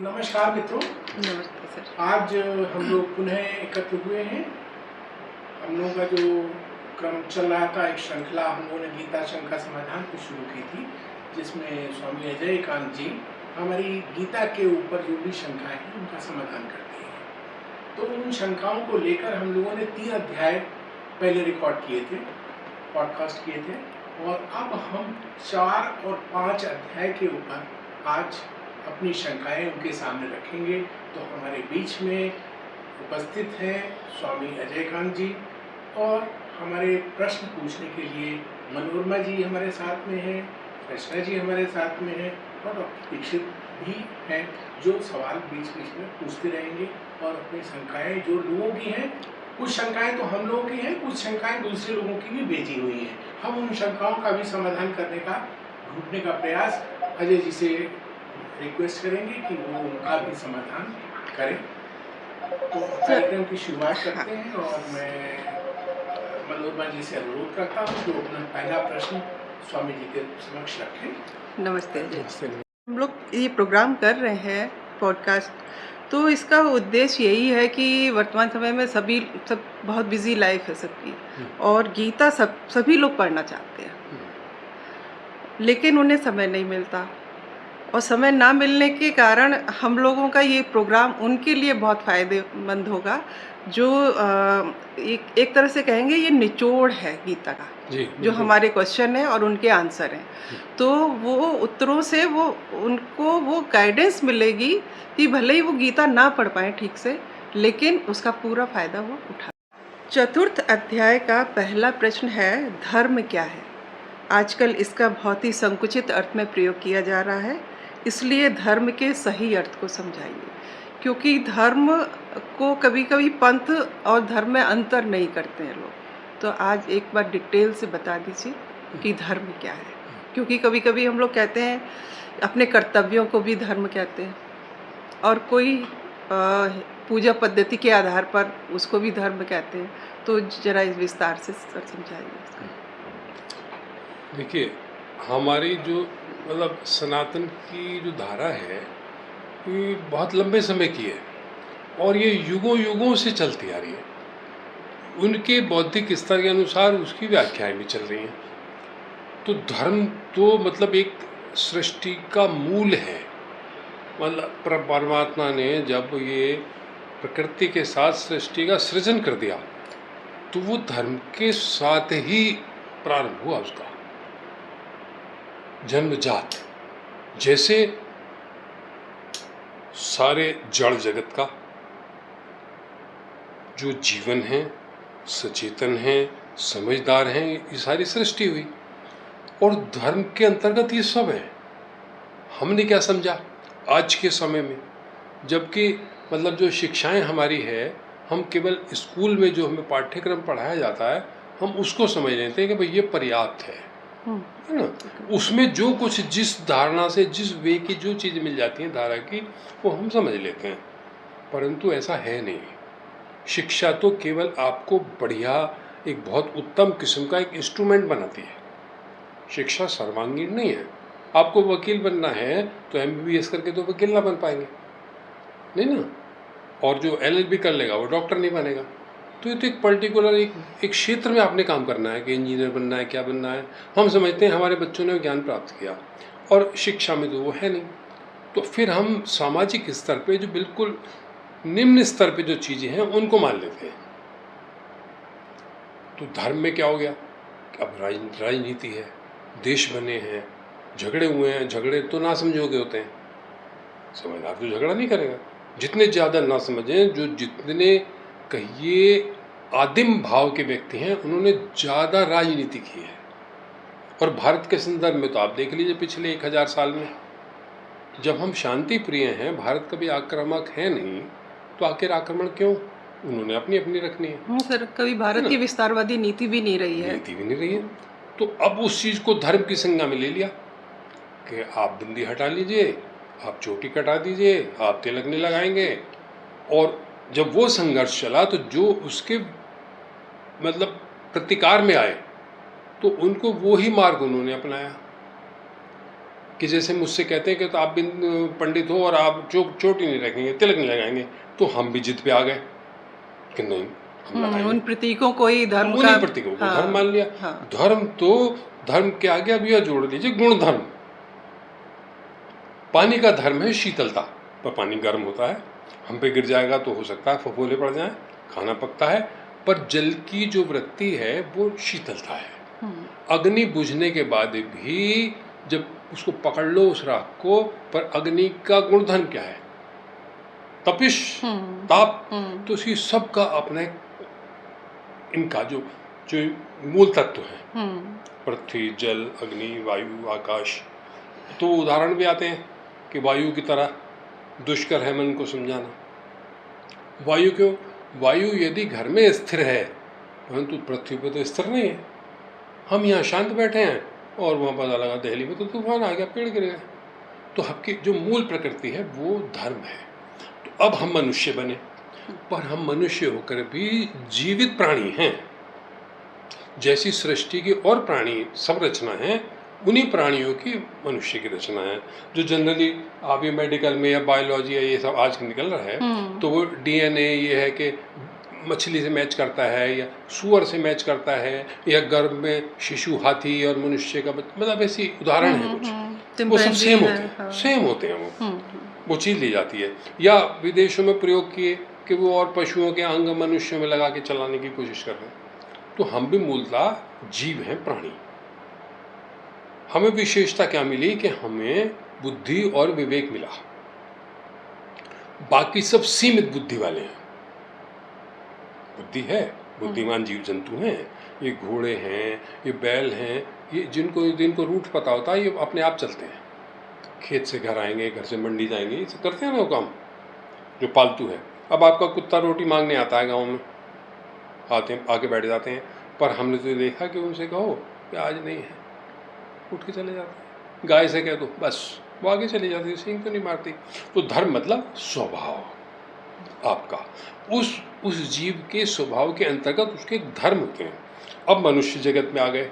नमस्कार मित्रों। नमस्ते सर। आज हम लोग पुनः एकत्र हुए हैं। हम लोगों का जो क्रम चल रहा था, एक श्रृंखला हम लोगों ने गीता शंका समाधान को शुरू की थी, जिसमें स्वामी अजय कांत जी हमारी गीता के ऊपर जो भी शंकाएं हैं उनका समाधान करते हैं। तो उन शंकाओं को लेकर हम लोगों ने 3 अध्याय पहले रिकॉर्ड किए थे, पॉडकास्ट किए थे, और अब हम 4 और 5 अध्याय के ऊपर आज अपनी शंकाएं उनके सामने रखेंगे। तो हमारे बीच में उपस्थित हैं स्वामी अजय कांत जी, और हमारे प्रश्न पूछने के लिए मनोरमा जी हमारे साथ में हैं, कृष्णा जी हमारे साथ में हैं, और डॉक्टर दीक्षित भी हैं, जो सवाल बीच बीच में पूछते रहेंगे और अपनी शंकाएं जो लोगों की हैं, कुछ शंकाएं तो हम लोगों की हैं, कुछ शंकाएं दूसरे लोगों की भी भेजी हुई हैं। हम उन शंकाओं का भी समाधान करने का, ढूंढने का प्रयास अजय जी से रिक्वेस्ट करेंगे कि वो उनका भी समाधान करें। तो कार्यक्रम की शुरुआत करते हैं, और मैं मनोरमा जी से अनुरोध करता हूँ कि वो अपना पहला प्रश्न स्वामी जी के समक्ष रखें। नमस्ते जी। हम लोग ये प्रोग्राम कर रहे हैं पॉडकास्ट, तो इसका उद्देश्य यही है कि वर्तमान समय में सब बहुत बिजी लाइफ है सबकी, और गीता सभी लोग पढ़ना चाहते हैं, लेकिन उन्हें समय नहीं मिलता। और समय ना मिलने के कारण हम लोगों का ये प्रोग्राम उनके लिए बहुत फ़ायदेमंद होगा, जो एक तरह से कहेंगे ये निचोड़ है गीता का, जो हमारे क्वेश्चन है और उनके आंसर हैं। तो वो उत्तरों से उनको वो गाइडेंस मिलेगी कि भले ही वो गीता ना पढ़ पाएँ ठीक से, लेकिन उसका पूरा फ़ायदा वो उठा। चतुर्थ अध्याय का पहला प्रश्न है, धर्म क्या है? आजकल इसका बहुत ही संकुचित अर्थ में प्रयोग किया जा रहा है, इसलिए धर्म के सही अर्थ को समझाइए, क्योंकि धर्म को कभी-कभी पंथ और धर्म में अंतर नहीं करते हैं लोग। तो आज एक बार डिटेल से बता दीजिए कि धर्म क्या है, क्योंकि कभी-कभी हम लोग कहते हैं अपने कर्तव्यों को भी धर्म कहते हैं, और कोई पूजा पद्धति के आधार पर उसको भी धर्म कहते हैं। तो जरा इस विस्तार से सर समझाइए इसका। देखिए, हमारी जो सनातन की जो धारा है, ये बहुत लंबे समय की है और ये युगों युगों से चलती आ रही है। उनके बौद्धिक स्तर के अनुसार उसकी व्याख्याएं भी चल रही हैं। तो धर्म तो एक सृष्टि का मूल है। परमात्मा ने जब ये प्रकृति के साथ सृष्टि का सृजन कर दिया, तो वो धर्म के साथ ही प्रारंभ हुआ उसका जन्मजात। जैसे सारे जड़ जगत का जो जीवन है, सचेतन है, समझदार हैं, ये सारी सृष्टि हुई, और धर्म के अंतर्गत ये सब है। हमने क्या समझा आज के समय में, जबकि जो शिक्षाएं हमारी है, हम केवल स्कूल में जो हमें पाठ्यक्रम पढ़ाया जाता है, हम उसको समझ लेते हैं कि भाई ये पर्याप्त है ना। उसमें जो कुछ, जिस धारणा से, जिस वे की जो चीज़ मिल जाती है धारा की, वो हम समझ लेते हैं। परंतु ऐसा है नहीं। शिक्षा तो केवल आपको बढ़िया, एक बहुत उत्तम किस्म का एक इंस्ट्रूमेंट बनाती है। शिक्षा सर्वांगीण नहीं है। आपको वकील बनना है तो MBBS करके तो वकील ना बन पाएंगे, नहीं ना। और जो LLB कर लेगा वो डॉक्टर नहीं बनेगा। तो ये तो एक पर्टिकुलर एक क्षेत्र में आपने काम करना है कि इंजीनियर बनना है, क्या बनना है। हम समझते हैं हमारे बच्चों ने ज्ञान प्राप्त किया, और शिक्षा में तो वो है नहीं। तो फिर हम सामाजिक स्तर पे जो बिल्कुल निम्न स्तर पे जो चीज़ें हैं उनको मान लेते हैं। तो धर्म में क्या हो गया, अब राजनीति है, देश बने हैं, झगड़े हुए हैं। झगड़े तो ना समझोगे होते हैं, समझदार तो झगड़ा नहीं करेगा। जितने ज़्यादा ना समझें, जो जितने कहिए आदिम भाव के व्यक्ति हैं, उन्होंने ज़्यादा राजनीति की है। और भारत के संदर्भ में तो आप देख लीजिए, पिछले 1000 साल में जब हम शांति प्रिय हैं, भारत कभी आक्रामक है नहीं, तो आखिर आक्रमण क्यों? उन्होंने अपनी अपनी रखनी है। सर, कभी भारत की विस्तारवादी नीति भी नहीं रही है। तो अब उस चीज़ को धर्म की संज्ञा में ले लिया कि आप बिंदी हटा लीजिए, आप चोटी कटा दीजिए, आप तिलक नहीं लगाएंगे। और जब वो संघर्ष चला, तो जो उसके प्रतिकार में आए, तो उनको वो ही मार्ग उन्होंने अपनाया कि जैसे मुझसे कहते हैं कि तो आप भी पंडित हो और आप चोटी नहीं रखेंगे, तिलक नहीं लगाएंगे, तो हम भी जिद पे आ गए कि नहीं, हम लगाएंगे। उन प्रतीकों को ही धर्म उन्हीं का, प्रतीकों को हाँ, धर्म मान लिया। हाँ, धर्म तो धर्म के आगे अब यह जोड़ लीजिए गुण धर्म। पानी का धर्म है शीतलता, पर पानी गर्म होता है, हम पे गिर जाएगा तो हो सकता है फफोले पड़ जाएं, खाना पकता है, पर जल की जो वृत्ति है वो शीतलता है। अग्नि बुझने के बाद भी जब उसको पकड़ लो उस राख को, पर अग्नि का गुणधर्म क्या है? तपिश, ताप। तो इसी सब का अपने इनका जो जो मूल तत्व है, पृथ्वी, जल, अग्नि, वायु, आकाश। तो उदाहरण भी आते हैं कि वायु की तरह दुष्कर है मन को समझाना। वायु क्यों? वायु यदि घर में स्थिर है, परंतु पृथ्वी पर तो स्थिर नहीं है। हम यहाँ शांत बैठे हैं और वहाँ पता लगा दिल्ली में तो तूफान आ गया, पेड़ गिर गए। तो आपकी जो मूल प्रकृति है वो धर्म है। तो अब हम मनुष्य बने, पर हम मनुष्य होकर भी जीवित प्राणी हैं। जैसी सृष्टि की और प्राणी सब रचना है, उन्हीं प्राणियों की मनुष्य की रचना है। जो जनरली आप ये मेडिकल में या बायोलॉजी या ये सब आज निकल रहा है, तो वो डीएनए ये है कि मछली से मैच करता है या सुअर से मैच करता है, या गर्भ में शिशु हाथी और मनुष्य का मतलब ऐसी उदाहरण है कुछ, वो सब सेम होते हैं, सेम होते हैं। वो चीज़ ली जाती है। या विदेशों में प्रयोग किए कि वो और पशुओं के अंग मनुष्यों में लगा के चलाने की कोशिश कर रहे हैं। तो हम भी मूलतः जीव हैं, प्राणी। हमें विशेषता क्या मिली कि हमें बुद्धि और विवेक मिला, बाकी सब सीमित बुद्धि वाले हैं। बुद्धि है, बुद्धिमान जीव जंतु हैं, ये घोड़े हैं, ये बैल हैं, ये जिनको रूट पता होता है, ये अपने आप चलते हैं। खेत से घर आएंगे, घर से मंडी जाएंगे, ये करते हैं ना वो काम जो पालतू है। अब आपका कुत्ता रोटी मांगने आता है गाँव में, आके बैठ जाते हैं, पर हमने तो देखा कि उनसे कहो कि आज नहीं है, उठ के चले जाते हैं। गाय से कह दो बस वो आगे चली जाती है, सींग तो नहीं मारती। तो धर्म मतलब स्वभाव आपका, उस जीव के स्वभाव के अंतर्गत उसके धर्म होते हैं। अब मनुष्य जगत में आ गए,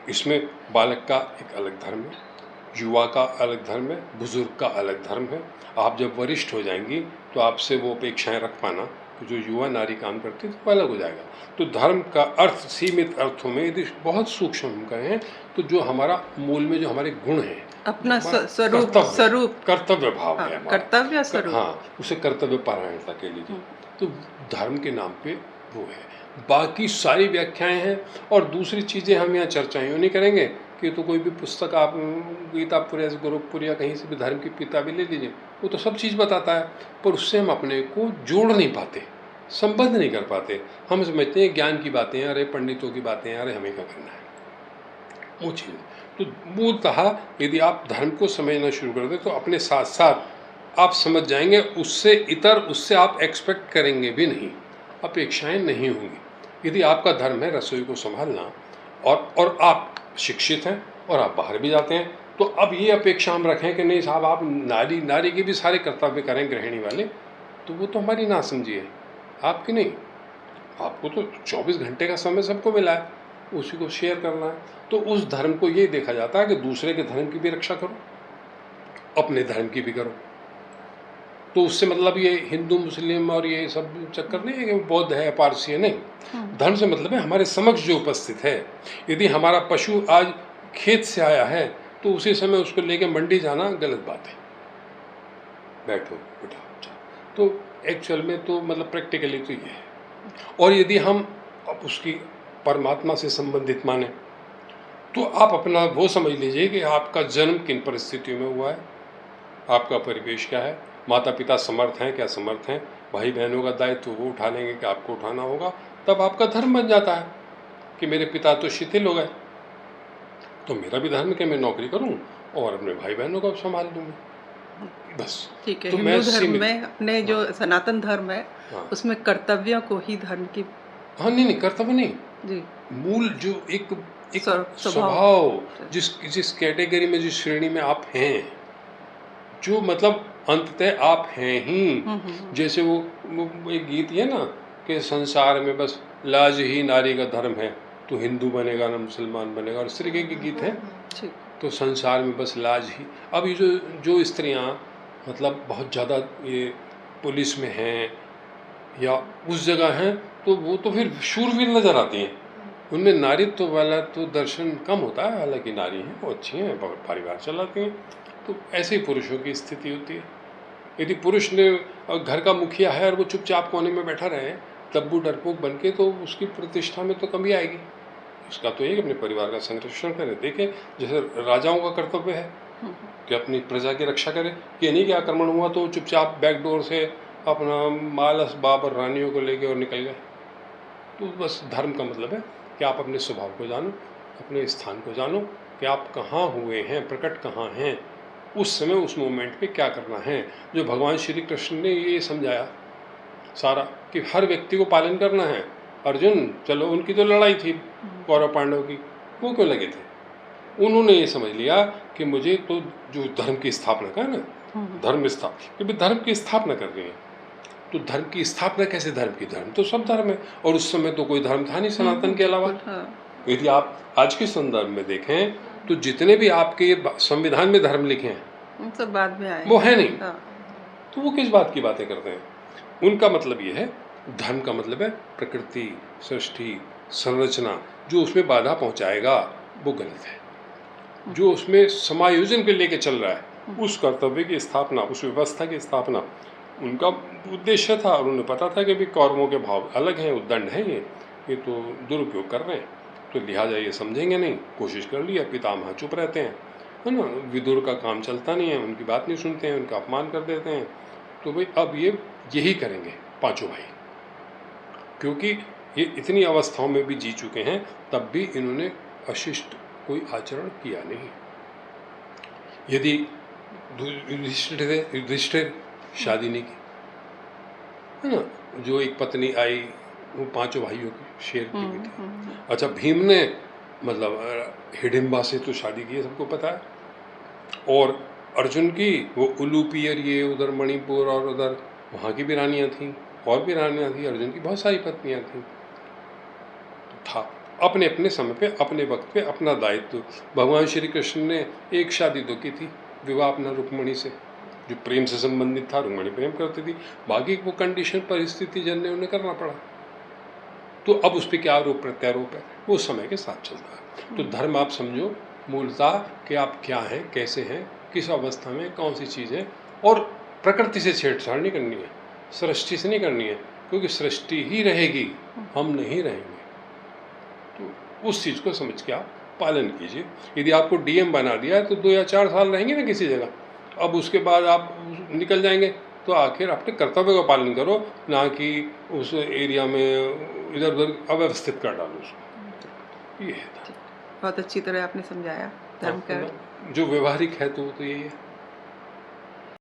इसमें बालक का एक अलग धर्म है, युवा का अलग धर्म है, बुजुर्ग का अलग धर्म है। आप जब वरिष्ठ हो जाएंगी तो आपसे वो अपेक्षाएं रख पाना जो युवा नारी काम करती है तो अलग हो जाएगा। तो धर्म का अर्थ सीमित अर्थों में यदि बहुत सूक्ष्म हम कहें तो जो हमारा मूल में जो हमारे गुण हैं, अपना स्वरूप कर्तव्य भाव है, कर्तव्य स्वरूप, हाँ, उसे कर्तव्य परायणता कह लीजिए। तो धर्म के नाम पे वो है। बाकी सारी व्याख्याएं हैं और दूसरी चीज़ें हम यहाँ चर्चाएं नहीं करेंगे कि तो कोई भी पुस्तक आप गीतापुर या गोरखपुर या कहीं से भी धर्म की किताबें ले लीजिए, वो तो सब चीज़ बताता है, पर उससे हम अपने को जोड़ नहीं पाते, संबंध नहीं कर पाते। हम समझते हैं ज्ञान की बातें, अरे पंडितों की बातें, अरे हमें क्या करना है वो चीज़। तो मूलतः यदि आप धर्म को समझना शुरू कर दें तो अपने साथ साथ आप समझ जाएंगे, उससे इतर उससे आप एक्सपेक्ट करेंगे भी नहीं, अपेक्षाएं नहीं होंगी। यदि आपका धर्म है रसोई को संभालना और आप शिक्षित हैं और आप बाहर भी जाते हैं, तो अब ये अपेक्षा हम रखें कि नहीं साहब आप नारी के भी सारे कर्तव्य करें गृहिणी वाले, तो वो तो हमारी ना समझिए, आपकी नहीं। आपको तो 24 घंटे का समय सबको मिला है, उसी को शेयर करना है। तो उस धर्म को ये देखा जाता है कि दूसरे के धर्म की भी रक्षा करो, अपने धर्म की भी करो। तो उससे मतलब ये हिंदू मुस्लिम और ये सब चक्कर नहीं है कि बौद्ध है पारसी है, नहीं। धर्म से मतलब है हमारे समक्ष जो उपस्थित है। यदि हमारा पशु आज खेत से आया है तो उसी समय उसको लेके मंडी जाना गलत बात है, बैठो उठाओ। तो एक्चुअल में तो मतलब प्रैक्टिकली तो ये है। और यदि हम अब उसकी परमात्मा से संबंधित माने तो आप अपना वो समझ लीजिए कि आपका जन्म किन परिस्थितियों में हुआ है, आपका परिवेश क्या है, माता पिता समर्थ हैं क्या समर्थ हैं, भाई बहनों का दायित्व वो उठा लेंगे कि आपको उठाना होगा, तब आपका धर्म बन जाता है कि मेरे पिता तो शिथिल हो गए तो मेरा भी धर्म कि मैं नौकरी करूं और अपने भाई बहनों को संभाल लूँगा, बस। ठीक है। तो हिंदू धर्म में अपने जो सनातन धर्म है उसमें कर्तव्यों को ही धर्म की, हाँ नहीं कर्तव्य नहीं जी, मूल जो एक स्वभाव जिस कैटेगरी में जिस श्रेणी में आप हैं, जो मतलब अंततः आप हैं ही। जैसे वो एक गीत है ना कि संसार में बस लाज ही नारी का धर्म है, तो हिंदू बनेगा ना मुसलमान बनेगा, और इस तरीके के गीत है। तो संसार में बस लाज ही। अब ये जो स्त्रियां मतलब बहुत ज़्यादा ये पुलिस में हैं या उस जगह हैं, तो वो तो फिर शूरवीर नजर आती हैं। उनमें नारीत्व वाला तो दर्शन कम होता है, हालांकि नारी हैं, वो अच्छी हैं, परिवार चलाती हैं। तो ऐसे ही पुरुषों की स्थिति होती है। यदि पुरुष ने घर का मुखिया है और वो चुपचाप कोने में बैठा रहे तब्बू डरपोक बन के, तो उसकी प्रतिष्ठा में तो कमी आएगी। उसका तो एक अपने परिवार का संरक्षण करे। देखें जैसे राजाओं का कर्तव्य है कि अपनी प्रजा की रक्षा करे, ये नहीं कि आक्रमण हुआ तो चुपचाप बैकडोर से अपना माल असबाब और रानियों को लेके और निकल गए। तो बस धर्म का मतलब है कि आप अपने स्वभाव को जानो, अपने स्थान को जानो कि आप कहाँ हुए हैं, प्रकट कहाँ हैं, उस समय उस मोमेंट पे क्या करना है। जो भगवान श्री कृष्ण ने ये समझाया सारा कि हर व्यक्ति को पालन करना है। अर्जुन चलो उनकी तो लड़ाई थी कौरव पांडव की, वो क्यों लगे थे? उन्होंने ये समझ लिया कि मुझे तो जो धर्म की स्थापना का ना, धर्म स्थापना, कि धर्म की स्थापना कर रही है, तो धर्म की स्थापना कैसे? धर्म की, धर्म तो सब धर्म है, और उस समय तो कोई धर्म था नहीं सनातन के अलावा। यदि आप आज के संदर्भ में देखें तो जितने भी आपके संविधान में धर्म लिखे हैं सब बाद में आए, वो है नहीं। हाँ। तो वो किस बात की बातें करते हैं? उनका मतलब ये है, धर्म का मतलब है प्रकृति, सृष्टि, संरचना। जो उसमें बाधा पहुंचाएगा वो गलत है। जो उसमें समायोजन के लेके चल रहा है, उस कर्तव्य की स्थापना, उस व्यवस्था की स्थापना उनका उद्देश्य था। और उन्हें पता था कि भी कौरवों के भाव अलग हैं, उद्दंड हैं, ये तो दुरुपयोग कर रहे हैं, तो लिहाजा ये समझेंगे नहीं। कोशिश कर लिया, पितामह चुप रहते हैं, है ना। विदुर का काम चलता नहीं है, उनकी बात नहीं सुनते हैं, उनका अपमान कर देते हैं। तो भाई अब ये यही करेंगे पांचों भाई, क्योंकि ये इतनी अवस्थाओं में भी जी चुके हैं, तब भी इन्होंने अशिष्ट कोई आचरण किया नहीं। यदि युधिष्ठिर शादी नहीं की, है ना, जो एक पत्नी आई वो पांचों भाइयों की शेयर की हुई थी। अच्छा, भीम ने मतलब हिडिंबा से तो शादी की है, सबको पता है। और अर्जुन की वो उलूपी और ये उधर मणिपुर और उधर वहाँ की भी रानियाँ थीं, और भी रानियाँ थीं। अर्जुन की बहुत सारी पत्नियाँ थीं। तो था अपने अपने समय पे, अपने वक्त पे अपना दायित्व। भगवान श्री कृष्ण ने एक शादी तो की थी, विवाह अपना रुक्मणी से, जो प्रेम से संबंधित था। रुक्मणी प्रेम करती थी, बाकी वो कंडीशन परिस्थिति जन्य उन्हें करना पड़ा। तो अब उस पर क्या आरोप प्रत्यारोप है, वो समय के साथ चलता है। तो धर्म आप समझो मूलतः कि आप क्या हैं, कैसे हैं, किस अवस्था में कौन सी चीज़ है। और प्रकृति से छेड़छाड़ नहीं करनी है, सृष्टि से नहीं करनी है, क्योंकि सृष्टि ही रहेगी, हम नहीं रहेंगे। तो उस चीज़ को समझ के आप पालन कीजिए। यदि आपको डीएम बना दिया है तो 2 या 4 साल रहेंगे ना किसी जगह, अब उसके बाद आप निकल जाएंगे। तो आखिर अपने कर्तव्य का पालन करो, ना कि उस एरिया में इधर उधर अव्यवस्थित कर डालो उसको। ये है बहुत अच्छी तरह आपने समझाया धर्म का जो व्यवहारिक है तो यही है।